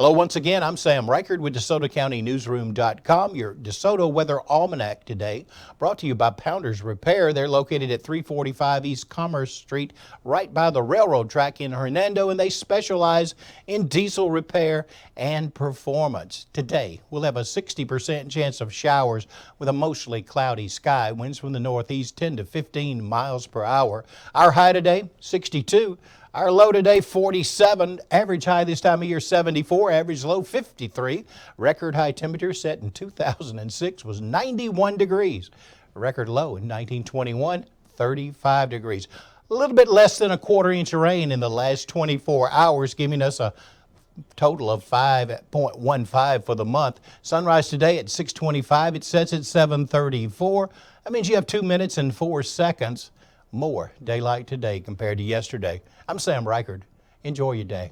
Hello once again, I'm Sam Reichard with DeSotoCountyNewsroom.com, your DeSoto Weather Almanac today, brought to you by Pounders Repair. They're located at 345 East Commerce Street, right by the railroad track in Hernando, and they specialize in diesel repair and performance. Today, we'll have a 60% chance of showers with a mostly cloudy sky. Winds from the northeast 10 to 15 miles per hour. Our high today, 62. Our low today, 47. Average high this time of year, 74. Average low, 53. Record high temperature set in 2006 was 91 degrees. Record low in 1921, 35 degrees. A little bit less than a quarter inch of rain in the last 24 hours, giving us a total of 5.15 for the month. Sunrise today at 6:25. It sets at 7:34. That means you have 2 minutes and 4 seconds more daylight today compared to yesterday. I'm Sam Reichard. Enjoy your day.